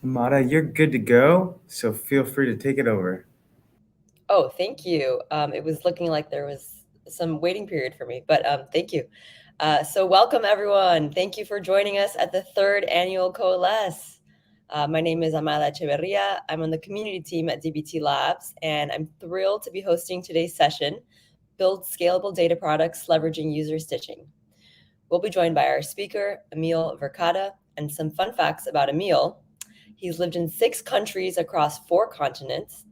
Mara, you're good to go, so feel free to take it over. Oh, thank you. It was looking like there was some waiting period for me, but thank you. So welcome everyone. Thank you for joining us at the third annual Coalesce. My name is Amala Echeverria. I'm on the community team at DBT Labs, and I'm thrilled to be hosting today's session, Build Scalable Data Products Leveraging User Stitching. We'll be joined by our speaker, Emil Verkada, and some fun facts about Emil. He's lived in 6 countries across 4 continents.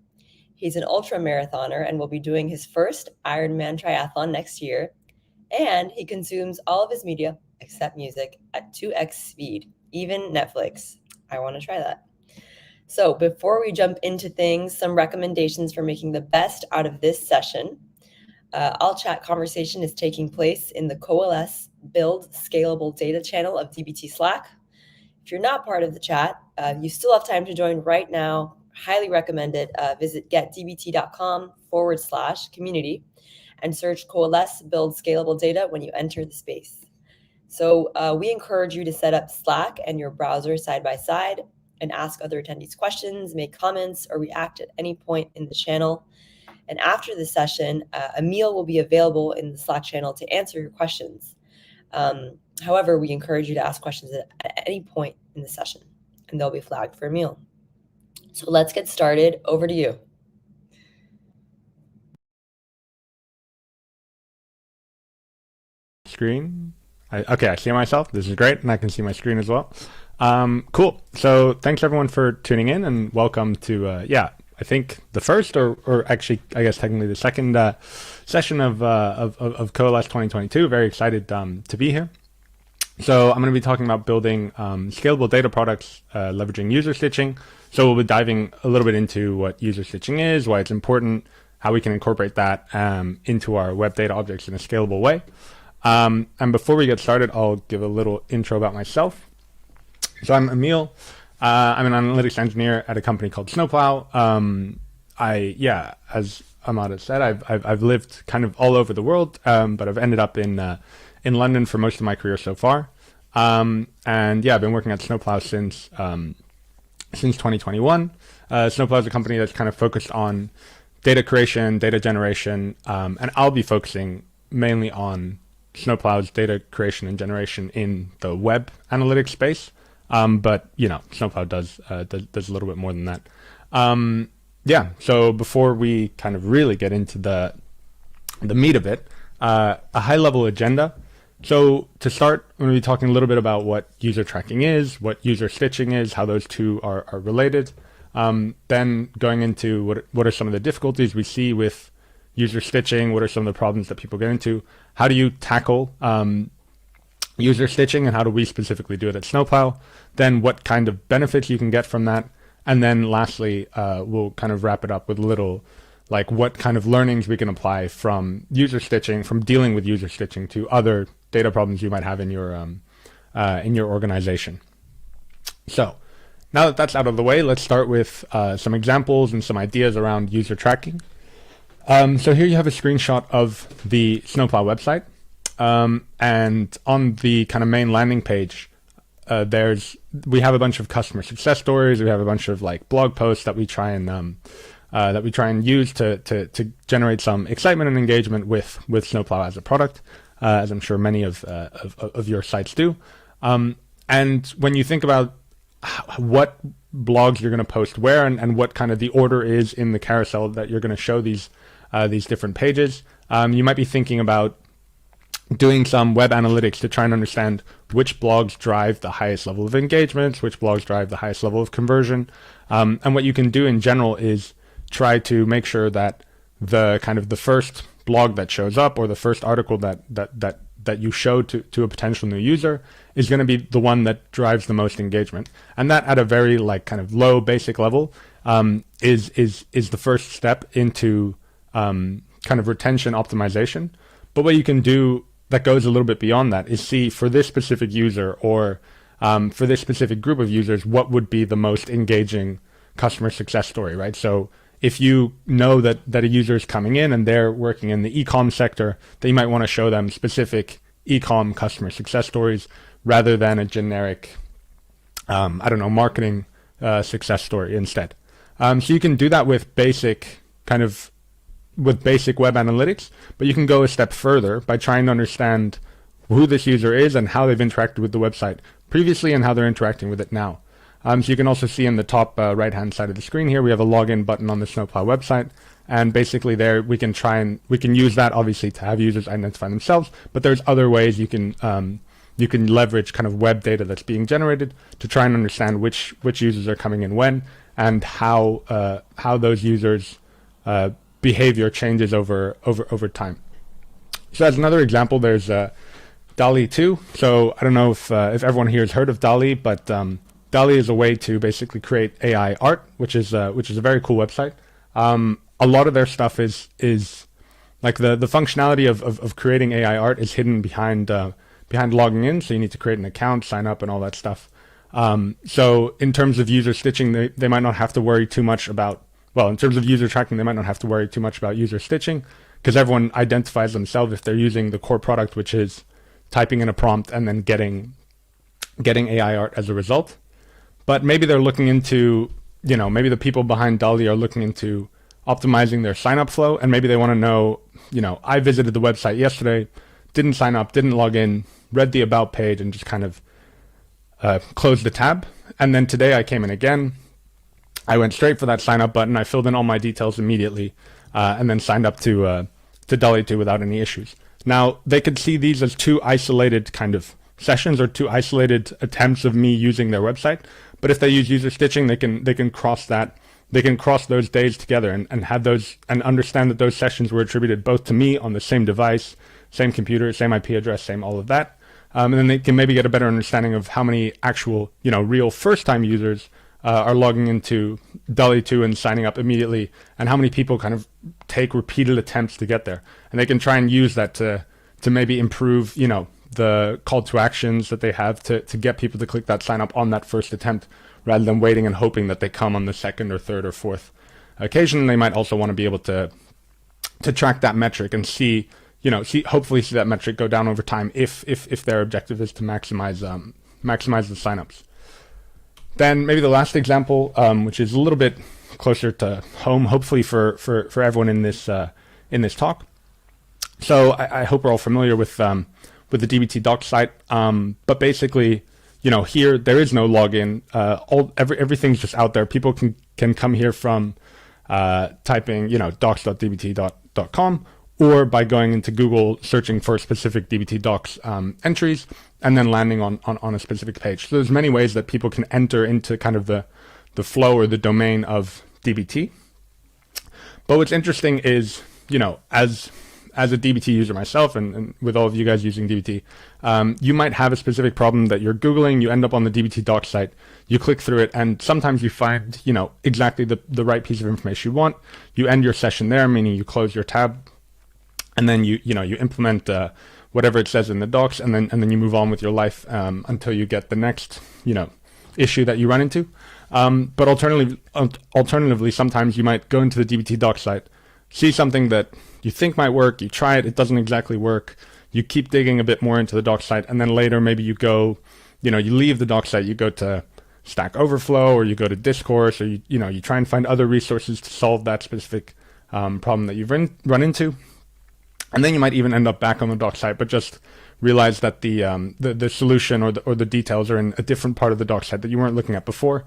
He's an ultra marathoner and will be doing his first Ironman triathlon next year. And he consumes all of his media, except music, at 2x speed, even Netflix. I want to try that. So before we jump into things, some recommendations for making the best out of this session. All chat conversation is taking place in the Coalesce Build Scalable Data channel of DBT Slack. If you're not part of the chat, you still have time to join right now. Highly recommended. Visit getdbt.com/community and search Coalesce Build Scalable Data when you enter the space. So we encourage you to set up Slack and your browser side by side and ask other attendees questions, make comments, or react at any point in the channel. And after the session, Emil will be available in the Slack channel to answer your questions. However, we encourage you to ask questions at any point in the session, and they'll be flagged for Emil. So let's get started. Over to you. Screen. Okay, I see myself. This is great, and I can see my screen as well. Cool. So thanks everyone for tuning in, and welcome to I think the first, or actually, I guess technically the second session of Coalesce 2022. Very excited to be here. So I'm going to be talking about building scalable data products leveraging user stitching. So we'll be diving a little bit into what user stitching is, why it's important, how we can incorporate that into our web data objects in a scalable way. And before we get started, I'll give a little intro about myself. So I'm Emil. I'm an analytics engineer at a company called Snowplow. As Amada said, I've lived kind of all over the world, but I've ended up in London for most of my career so far. I've been working at Snowplow since 2021. Snowplow is a company that's kind of focused on data creation, data generation, and I'll be focusing mainly on Snowplow's data creation and generation in the web analytics space. But Snowplow does a little bit more than that. So before we kind of really get into the meat of it, a high level agenda. So to start, I'm going to be talking a little bit about what user tracking is, what user stitching is, how those two are related. Then going into what are some of the difficulties we see with user stitching, what are some of the problems that people get into, how do you tackle user stitching, and how do we specifically do it at Snowplow, then what kind of benefits you can get from that, and then lastly, we'll kind of wrap it up with a little like what kind of learnings we can apply from user stitching, from dealing with user stitching to other data problems you might have in your organization. So now that that's out of the way, let's start with some examples and some ideas around user tracking. So here you have a screenshot of the Snowplow website. And on the kind of main landing page, we have a bunch of customer success stories. We have a bunch of like blog posts that we try and use to generate some excitement and engagement with Snowplow as a product, as I'm sure many of your sites do. And when you think about what blogs you're going to post where and what kind of the order is in the carousel that you're going to show these different pages, you might be thinking about doing some web analytics to try and understand which blogs drive the highest level of engagement, which blogs drive the highest level of conversion. And what you can do in general is try to make sure that the kind of the first blog that shows up, or the first article that you show to a potential new user, is going to be the one that drives the most engagement. And that at a very like kind of low basic level is the first step into kind of retention optimization. But what you can do that goes a little bit beyond that is see for this specific user, or for this specific group of users, what would be the most engaging customer success story, right? So if you know that a user is coming in and they're working in the e-com sector, then you might want to show them specific e-com customer success stories rather than a generic, marketing success story instead. So you can do that with basic web analytics, but you can go a step further by trying to understand who this user is and how they've interacted with the website previously and how they're interacting with it now. So you can also see in the top right-hand side of the screen here, we have a login button on the Snowplow website. And basically there we can use that obviously to have users identify themselves, but there's other ways you can leverage kind of web data that's being generated to try and understand which users are coming in when and how those users behavior changes over time. So as another example, there's DALL-E 2. So I don't know if everyone here has heard of DALL-E, but DALL-E is a way to basically create AI art, which is a very cool website. A lot of their stuff is like the functionality of creating AI art is hidden behind logging in. So you need to create an account, sign up, and all that stuff. So in terms of user stitching, they might not have to worry too much about, well, in terms of user tracking, they might not have to worry too much about user stitching because everyone identifies themselves if they're using the core product, which is typing in a prompt and then getting AI art as a result. But maybe they're looking into, maybe the people behind DALL-E are looking into optimizing their sign-up flow, and maybe they want to know, I visited the website yesterday, didn't sign up, didn't log in, read the about page, and just kind of closed the tab. And then today I came in again. I went straight for that sign-up button. I filled in all my details immediately, and then signed up to DALL-E 2 without any issues. Now, they could see these as two isolated kind of sessions or two isolated attempts of me using their website. But if they use user stitching, they can cross that. They can cross those days together and have those and understand that those sessions were attributed both to me on the same device, same computer, same IP address, same all of that. And then they can maybe get a better understanding of how many actual, real first-time users are logging into DALL-E 2 and signing up immediately, and how many people kind of take repeated attempts to get there. And they can try and use that to maybe improve, the call to actions that they have to get people to click that sign up on that first attempt, rather than waiting and hoping that they come on the second or third or fourth occasion. They might also want to be able to track that metric and hopefully see that metric go down over time if their objective is to maximize the signups. Then maybe the last example, which is a little bit closer to home, hopefully for everyone in this talk. So I hope we're all familiar with the DBT docs site, but basically, here there is no login. Everything's just out there. People can come here from typing, docs.dbt.com, or by going into Google, searching for specific DBT docs entries, and then landing on a specific page. So there's many ways that people can enter into kind of the flow or the domain of DBT. But what's interesting is, as a DBT user myself, and with all of you guys using DBT, you might have a specific problem that you're Googling, you end up on the DBT doc site, you click through it, and sometimes you find, exactly the right piece of information you want. You end your session there, meaning you close your tab, and then you implement whatever it says in the docs, and then you move on with your life until you get the next, issue that you run into. But alternatively, sometimes you might go into the DBT doc site, see something that you think might work, you try it, it doesn't exactly work, you keep digging a bit more into the doc site, and then later maybe you go, you leave the doc site, you go to Stack Overflow, or you go to Discourse, or you try and find other resources to solve that specific problem that you've run into. And then you might even end up back on the doc site, but just realize that the solution or the details are in a different part of the doc site that you weren't looking at before.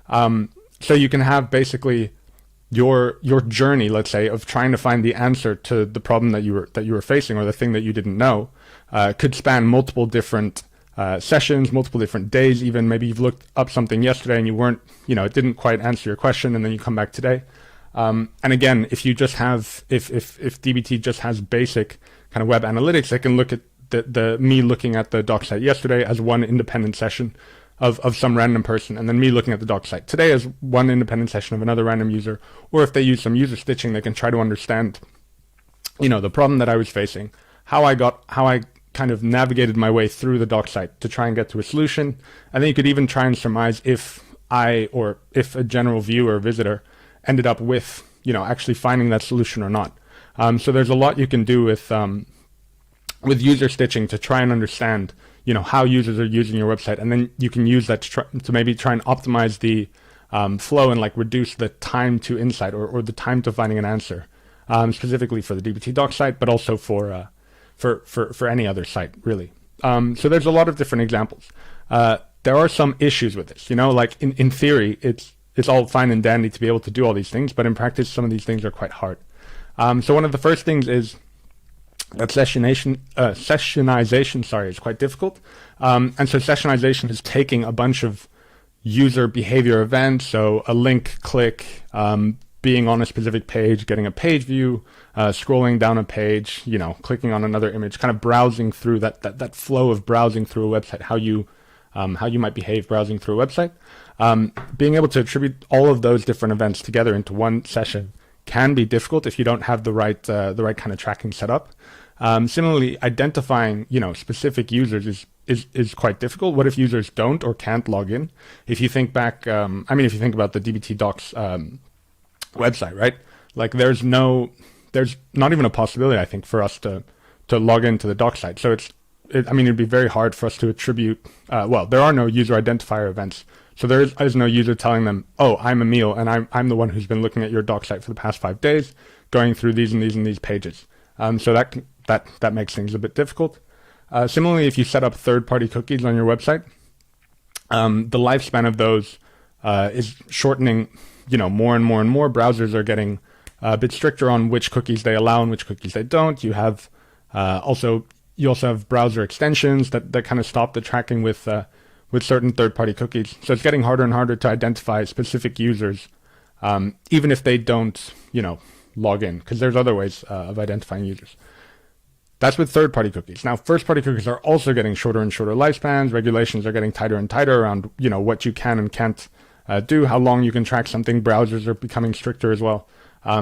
So you can have basically your journey, let's say, of trying to find the answer to the problem that you were facing, or the thing that you didn't know, could span multiple different sessions, multiple different days. Even maybe you've looked up something yesterday and you weren't, it didn't quite answer your question, and then you come back today. And again, if you just have, if DBT just has basic kind of web analytics, they can look at me looking at the doc site yesterday as one independent session of some random person, and then me looking at the doc site today as one independent session of another random user. Or if they use some user stitching, they can try to understand, the problem that I was facing, how I kind of navigated my way through the doc site to try and get to a solution. And then you could even try and surmise if a general viewer or visitor ended up with, actually finding that solution or not. So there's a lot you can do with user stitching to try and understand, how users are using your website, and then you can use that to maybe try and optimize the flow and like reduce the time to insight or the time to finding an answer, specifically for the DBT doc site, but also for any other site, really. So there's a lot of different examples. There are some issues with this, like in theory, it's all fine and dandy to be able to do all these things, but in practice, some of these things are quite hard. So one of the first things is that sessionization, is quite difficult. And so sessionization is taking a bunch of user behavior events, so a link click, being on a specific page, getting a page view, scrolling down a page, clicking on another image, kind of browsing through that flow of browsing through a website, how you might behave browsing through a website. Being able to attribute all of those different events together into one session can be difficult if you don't have the right kind of tracking set up. Similarly, identifying specific users is quite difficult. What if users don't or can't log in? If you think back, if you think about the DBT Docs website, right? Like there's not even a possibility, I think, for us to log into the doc site. So it'd be very hard for us to attribute. There are no user identifier events. So there is no user telling them, oh, I'm Emil, and I'm the one who's been looking at your doc site for the past 5 days, going through these and these and these pages. So that makes things a bit difficult. Similarly, if you set up third-party cookies on your website, the lifespan of those is shortening. More and more and more. Browsers are getting a bit stricter on which cookies they allow and which cookies they don't. You have you also have browser extensions that kind of stop the tracking with certain third-party cookies. So it's getting harder and harder to identify specific users, even if they don't, log in, because there's other ways of identifying users. That's with third-party cookies. Now, first-party cookies are also getting shorter and shorter lifespans. Regulations are getting tighter and tighter around, what you can and can't do, how long you can track something. Browsers are becoming stricter as well.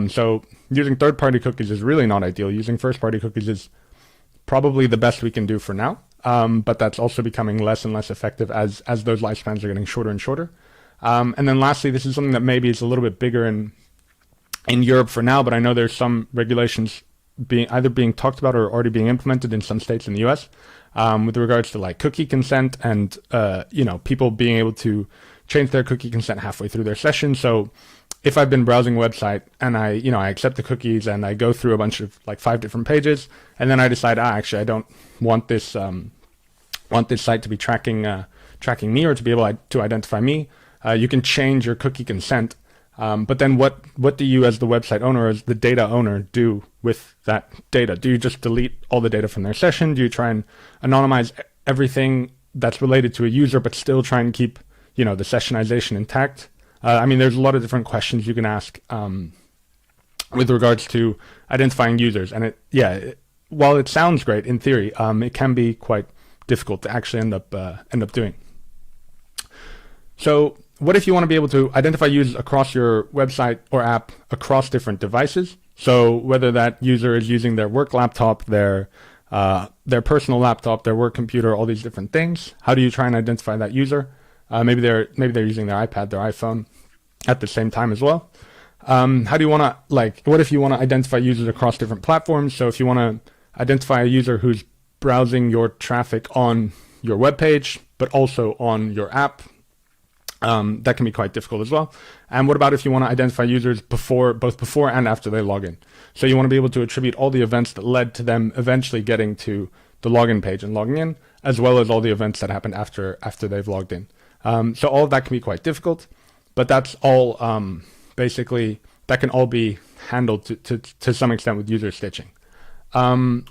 So using third-party cookies is really not ideal. Using first-party cookies is probably the best we can do for now. But that's also becoming less and less effective as those lifespans are getting shorter and shorter. And then lastly, this is something that maybe is a little bit bigger in Europe for now, but I know there's some regulations either being talked about or already being implemented in some states in the US with regards to like cookie consent and people being able to change their cookie consent halfway through their session. So if I've been browsing a website and I accept the cookies and I go through a bunch of like 5 different pages, and then I decide, actually, I don't want this site to be tracking me or to be able to identify me, you can change your cookie consent. But then what do you as the website owner, as the data owner, do with that data? Do you just delete all the data from their session? Do you try and anonymize everything that's related to a user but still try and keep the sessionization intact? There's a lot of different questions you can ask with regards to identifying users. And while it sounds great in theory, it can be quite difficult to actually end up doing. So what if you want to be able to identify users across your website or app across different devices? So whether that user is using their work laptop, their personal laptop, their work computer, all these different things, how do you try and identify that user? Maybe they're using their iPad, their iPhone at the same time as well. How do you want to, what if you want to identify users across different platforms? So if you want to identify a user who's browsing your traffic on your web page, but also on your app, that can be quite difficult as well. And what about if you want to identify users both before and after they log in? So you want to be able to attribute all the events that led to them eventually getting to the login page and logging in, as well as all the events that happened after they've logged in. So all of that can be quite difficult, but that's all basically, that can all be handled to some extent with user stitching. So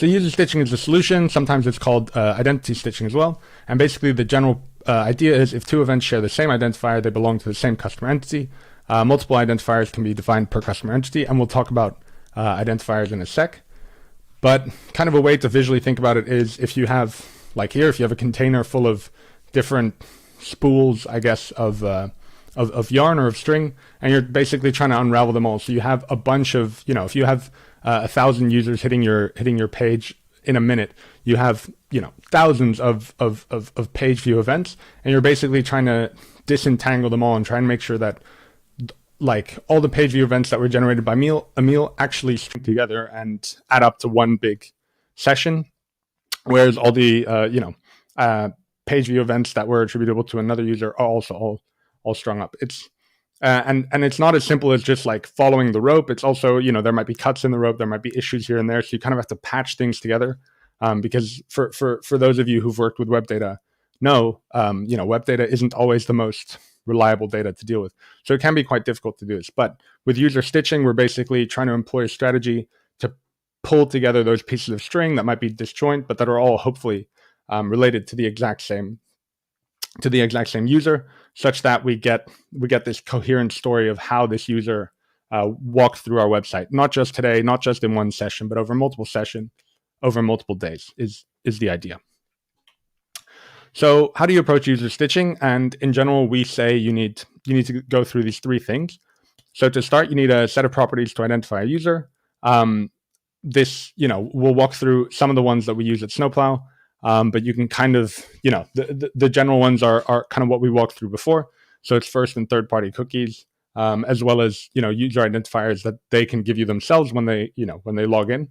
user stitching is the solution. Sometimes it's called identity stitching as well. And basically the general idea is if 2 events share the same identifier, they belong to the same customer entity. Multiple identifiers can be defined per customer entity, and we'll talk about identifiers in a sec. But kind of a way to visually think about it is if you have, like here, if you have a container full of different spools, I guess, of yarn or of string, and you're basically trying to unravel them all. So you have a bunch of, if you have 1,000 users hitting your page in a minute, you have, thousands of page view events, and you're basically trying to disentangle them all and try and make sure that all the page view events that were generated by Emil actually string together and add up to one big session, whereas all the page view events that were attributable to another user are also all strung up. It's and it's not as simple as just like following the rope. It's also, there might be cuts in the rope, there might be issues here and there, so you kind of have to patch things together. Because for those of you who've worked with web data, web data isn't always the most reliable data to deal with, so it can be quite difficult to do this. But with user stitching, we're basically trying to employ a strategy to pull together those pieces of string that might be disjoint, but that are all hopefully related to the exact same user, such that we get this coherent story of how this user walked through our website, not just today, not just in one session, but over multiple sessions, over multiple days is the idea. So how do you approach user stitching? And in general, we say you need to go through these three things. So to start, you need a set of properties to identify a user. We'll walk through some of the ones that we use at Snowplow, but you can kind of, the general ones are kind of what we walked through before. So it's first and third party cookies, as well as, user identifiers that they can give you themselves when they log in.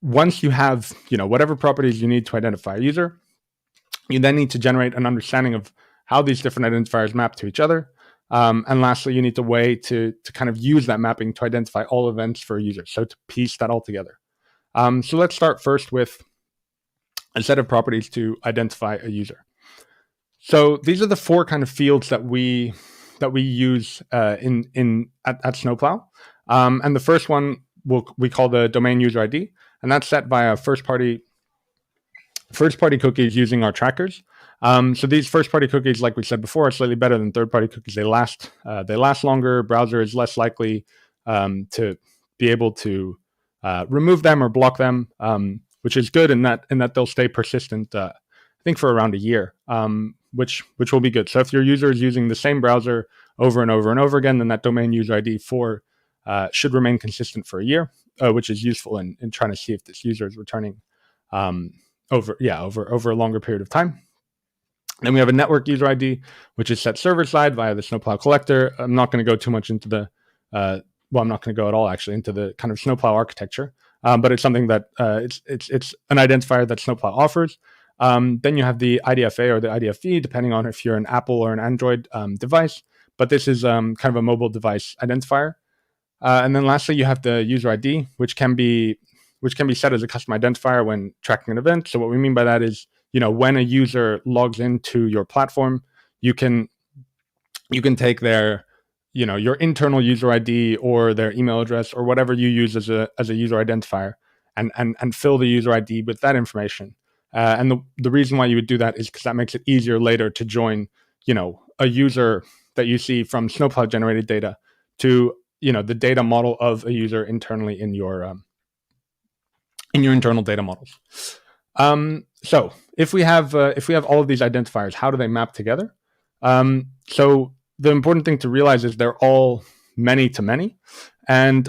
Once you have, whatever properties you need to identify a user, you then need to generate an understanding of how these different identifiers map to each other. And lastly, you need a way to kind of use that mapping to identify all events for a user, so to piece that all together. So let's start first with a set of properties to identify a user. So these are the four kind of fields that we use at Snowplow. And the first one we call the domain user ID, and that's set via first party cookies using our trackers. So these first party cookies, like we said before, are slightly better than third party cookies. They last longer. Browser is less likely to be able to remove them or block them, which is good in that they'll stay persistent. I think for around a year, which will be good. So if your user is using the same browser over and over and over again, then that domain user ID should remain consistent for a year, which is useful in trying to see if this user is returning over a longer period of time. Then we have a network user ID, which is set server side via the Snowplow collector. I'm not going to go too much into I'm not going to go at all actually into the kind of Snowplow architecture, but it's something that it's an identifier that Snowplow offers. Then you have the IDFA or the IDFE, depending on if you're an Apple or an Android device, but this is kind of a mobile device identifier. And then lastly, you have the user ID, which can be set as a custom identifier when tracking an event. So what we mean by that is, when a user logs into your platform, you can take their, your internal user ID or their email address or whatever you use as a user identifier and fill the user ID with that information. And the reason why you would do that is because that makes it easier later to join, a user that you see from Snowplow generated data to, the data model of a user internally in your internal data models. So if we have all of these identifiers, how do they map together? So the important thing to realize is they're all many to many, and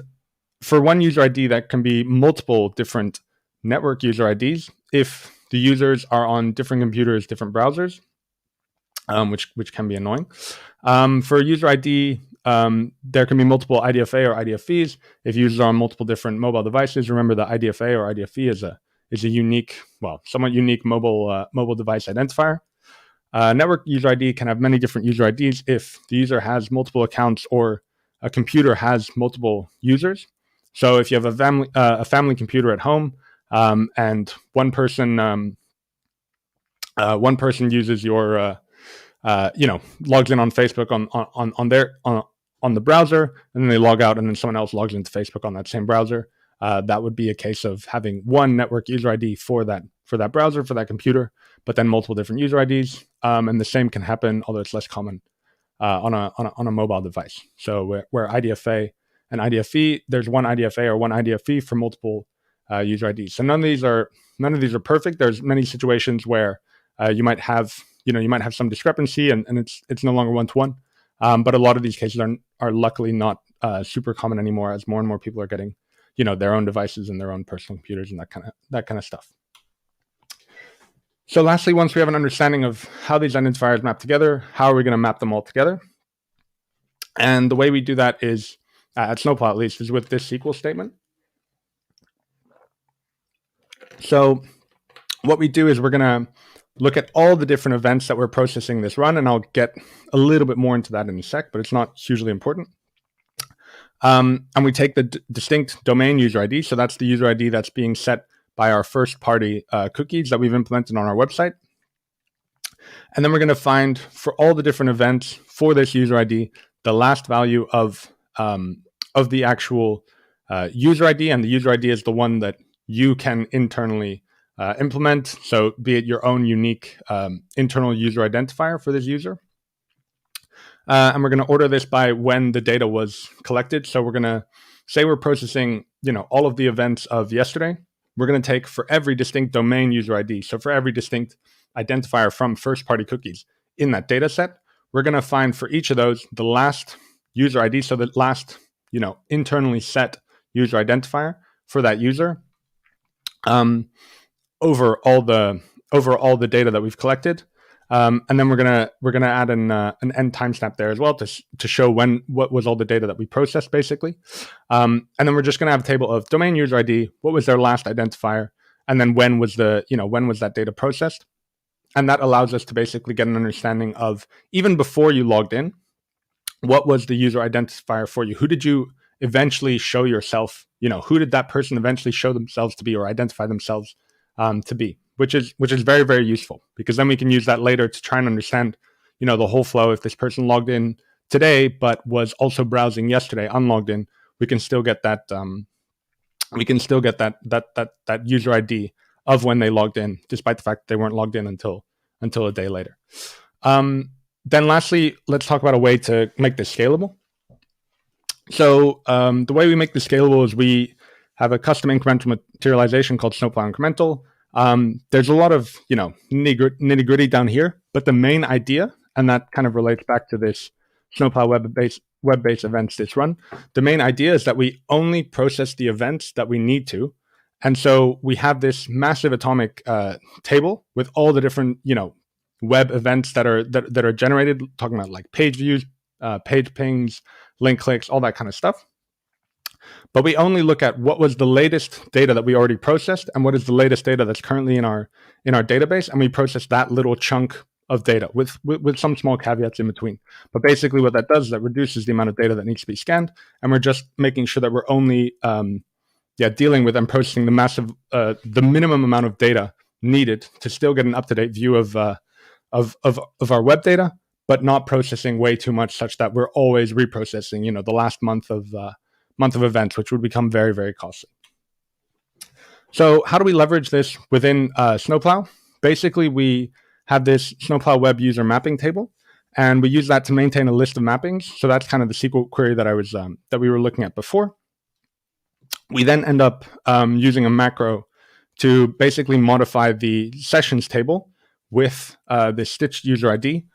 for one user ID, that can be multiple different network user IDs if the users are on different computers, different browsers, which can be annoying. For a user ID, there can be multiple IDFA or IDFEs if users are on multiple different mobile devices. Remember, the IDFA or IDFE is a unique, somewhat unique mobile device identifier. Network user ID can have many different user IDs if the user has multiple accounts or a computer has multiple users. So if you have a family computer at home, and one person uses your logs in on Facebook on the browser, and then they log out, and then someone else logs into Facebook on that same browser. That would be a case of having one network user ID for that browser, for that computer, but then multiple different user IDs. And the same can happen, although it's less common, on a mobile device. So where IDFA and IDFE, there's one IDFA or one IDFE for multiple user IDs. So none of these are perfect. There's many situations where you might have some discrepancy, and it's no longer one-to-one. But a lot of these cases are luckily not super common anymore, as more and more people are getting their own devices and their own personal computers and that kind of stuff. So lastly, once we have an understanding of how these identifiers map together, how are we going to map them all together? And the way we do that is, at Snowplow at least, is with this SQL statement. So what we do is we're going to look at all the different events that we're processing this run, and I'll get a little bit more into that in a sec, but it's not hugely important. And we take the distinct domain user ID. So that's the user ID that's being set by our first-party cookies that we've implemented on our website. And then we're going to find, for all the different events for this user ID, the last value of the actual user ID. And the user ID is the one that you can internally implement. So be it your own unique internal user identifier for this user. And we're going to order this by when the data was collected. So we're going to say we're processing, all of the events of yesterday. We're going to take for every distinct domain user ID. So for every distinct identifier from first-party cookies in that data set, we're going to find for each of those the last user ID. So the last, internally set user identifier for that user over all the data that we've collected. And then we're gonna add an end timestamp there as well to show what was all the data that we processed basically. And then we're just gonna have a table of domain user ID, what was their last identifier, and then when was that data processed. And that allows us to basically get an understanding of, even before you logged in, what was the user identifier for you? Who did you eventually show yourself? Who did that person eventually show themselves to be or identify themselves to be? Which is very, very useful, because then we can use that later to try and understand, the whole flow. If this person logged in today but was also browsing yesterday, unlogged in, we can still get that. That user ID of when they logged in, despite the fact that they weren't logged in until a day later. Then lastly, let's talk about a way to make this scalable. So the way we make this scalable is we have a custom incremental materialization called Snowplow Incremental. There's a lot of, nitty gritty down here, but the main idea, and that kind of relates back to this Snowplow web-based events this run. The main idea is that we only process the events that we need to. And so we have this massive atomic table with all the different, web events that are generated, talking about like page views, page pings, link clicks, all that kind of stuff. But we only look at what was the latest data that we already processed and what is the latest data that's currently in our database, and we process that little chunk of data with some small caveats in between. But basically what that does is that reduces the amount of data that needs to be scanned, and we're just making sure that we're only dealing with and processing the minimum amount of data needed to still get an up-to-date view of our web data, but not processing way too much such that we're always reprocessing, the last month of events, which would become very, very costly. So how do we leverage this within Snowplow? Basically, we have this Snowplow web user mapping table, and we use that to maintain a list of mappings. So that's kind of the SQL query that we were looking at before. We then end up using a macro to basically modify the sessions table with the stitched user ID,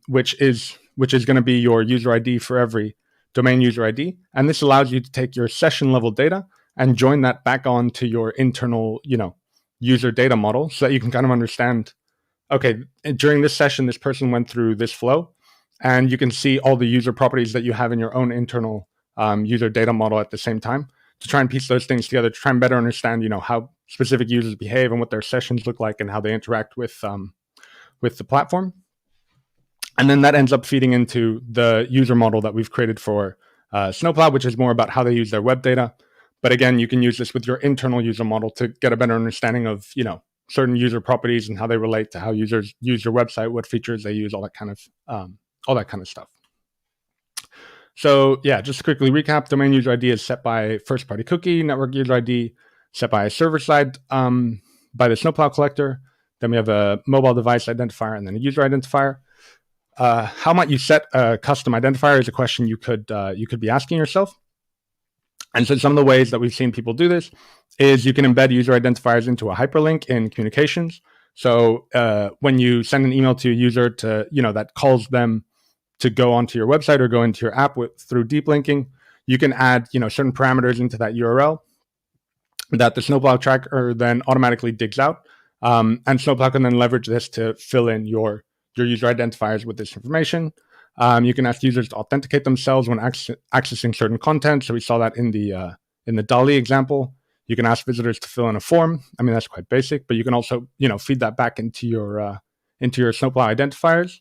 which is going to be your user ID for every domain user ID. And this allows you to take your session level data and join that back on to your internal, user data model, so that you can kind of understand, okay, during this session, this person went through this flow, and you can see all the user properties that you have in your own internal user data model at the same time, to try and piece those things together, to try and better understand, how specific users behave and what their sessions look like and how they interact with the platform. And then that ends up feeding into the user model that we've created for Snowplow, which is more about how they use their web data. But again, you can use this with your internal user model to get a better understanding of, certain user properties and how they relate to how users use your website, what features they use, all that kind of stuff. So yeah, just to quickly recap, domain user ID is set by first-party cookie, network user ID set by server-side by the Snowplow collector. Then we have a mobile device identifier and then a user identifier. How might you set a custom identifier is a question you could be asking yourself. And so some of the ways that we've seen people do this is you can embed user identifiers into a hyperlink in communications. So when you send an email to a user that calls them to go onto your website or go into your app through deep linking, you can add certain parameters into that URL that the Snowplow tracker then automatically digs out. And Snowplow can then leverage this to fill in your user identifiers with this information. You can ask users to authenticate themselves when accessing certain content. So we saw that in the DALI example. You can ask visitors to fill in a form. I mean, that's quite basic, but you can also, feed that back into your Snowplow identifiers,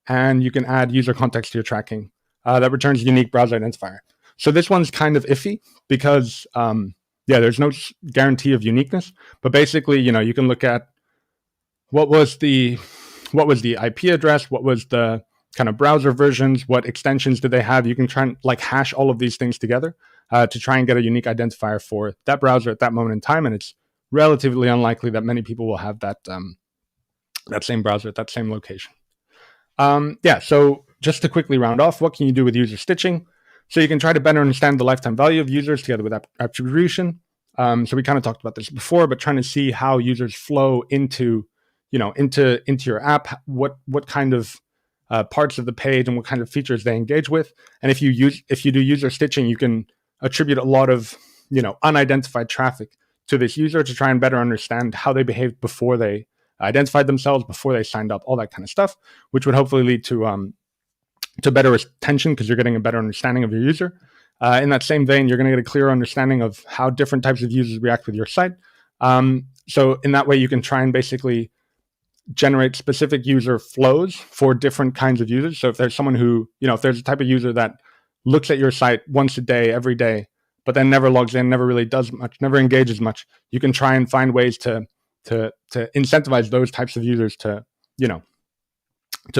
and you can add user context to your tracking that returns a unique browser identifier. So this one's kind of iffy because, there's no guarantee of uniqueness. But basically, you can look at what was the IP address, what was the kind of browser versions, what extensions did they have. You can try and hash all of these things together to try and get a unique identifier for that browser at that moment in time. And it's relatively unlikely that many people will have that same browser at that same location. So just to quickly round off, what can you do with user stitching? So you can try to better understand the lifetime value of users together with attribution. So we kind of talked about this before, but trying to see how users flow into your app, what kind of parts of the page and what kind of features they engage with. And if you do user stitching, you can attribute a lot of unidentified traffic to this user to try and better understand how they behaved before they identified themselves, before they signed up, all that kind of stuff, which would hopefully lead to better retention because you're getting a better understanding of your user. In that same vein, you're going to get a clearer understanding of how different types of users react with your site. So in that way, you can try and basically generate specific user flows for different kinds of users. So if there's someone who, if there's a type of user that looks at your site once a day, every day, but then never logs in, never really does much, never engages much, you can try and find ways to incentivize those types of users to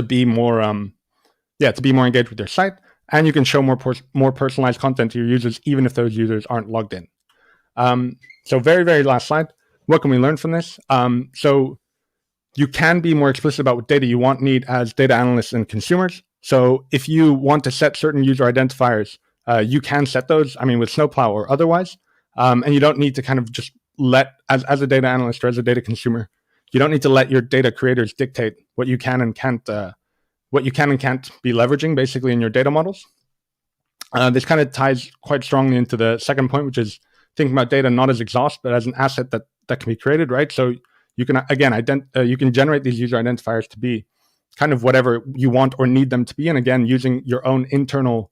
be more engaged with your site. And you can show more personalized content to your users, even if those users aren't logged in. So very, very last slide. What can we learn from this? So you can be more explicit about what data you need as data analysts and consumers. So if you want to set certain user identifiers, you can set those, with Snowplow or otherwise. And you don't need to kind of just let, as a data analyst or as a data consumer, you don't need to let your data creators dictate what you can and can't be leveraging basically in your data models. This kind of ties quite strongly into the second point, which is thinking about data not as exhaust, but as an asset that can be created, right? So you can, again, you can generate these user identifiers to be kind of whatever you want or need them to be. And again, using your own internal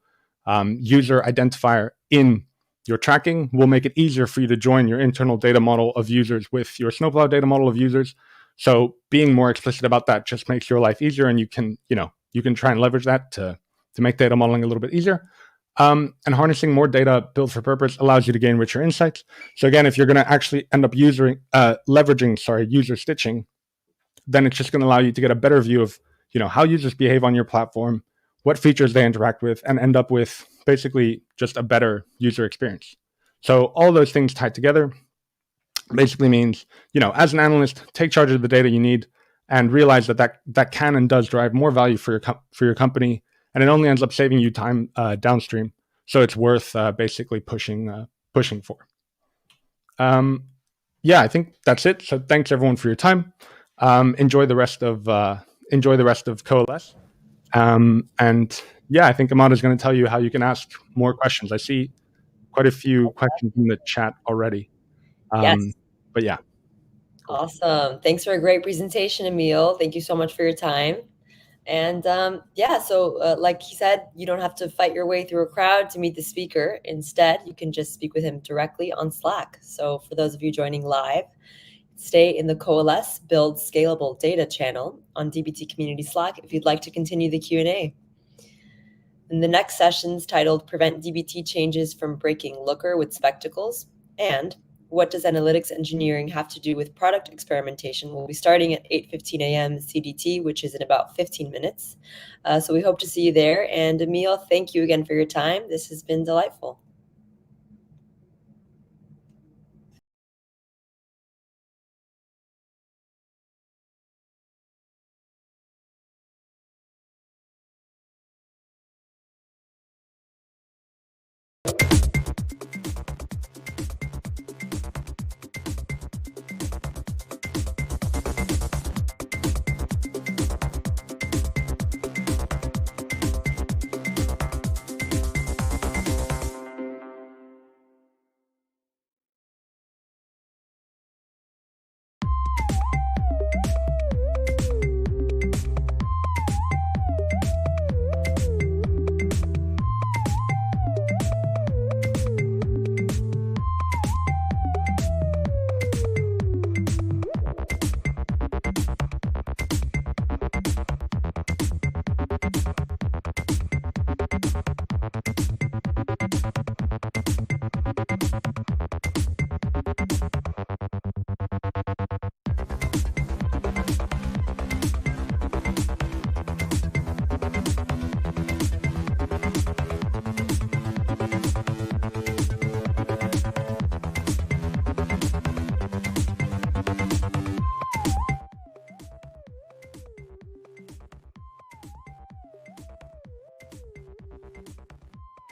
user identifier in your tracking will make it easier for you to join your internal data model of users with your Snowplow data model of users. So being more explicit about that just makes your life easier, and you can try and leverage that to make data modeling a little bit easier. And harnessing more data built for purpose allows you to gain richer insights. So again, if you're going to actually end up leveraging user stitching, then it's just going to allow you to get a better view of how users behave on your platform, what features they interact with, and end up with basically just a better user experience. So all those things tied together basically means, as an analyst, take charge of the data you need and realize that can and does drive more value for your company, and it only ends up saving you time downstream. So it's worth basically pushing for. I think that's it. So thanks everyone for your time. Enjoy the rest of Coalesce. I think Amanda is going to tell you how you can ask more questions. I see quite a few questions in the chat already. Yes. But yeah. Awesome. Thanks for a great presentation, Emil. Thank you so much for your time. And like he said, you don't have to fight your way through a crowd to meet the speaker. Instead, you can just speak with him directly on Slack. So for those of you joining live, stay in the Coalesce Build Scalable Data channel on DBT Community Slack if you'd like to continue the Q&A. And the next session's titled Prevent DBT Changes from Breaking Looker with Spectacles, and What Does Analytics Engineering Have to Do with Product Experimentation? Will be starting at 8:15 a.m. CDT, which is in about 15 minutes. So we hope to see you there. And Emil, thank you again for your time. This has been delightful.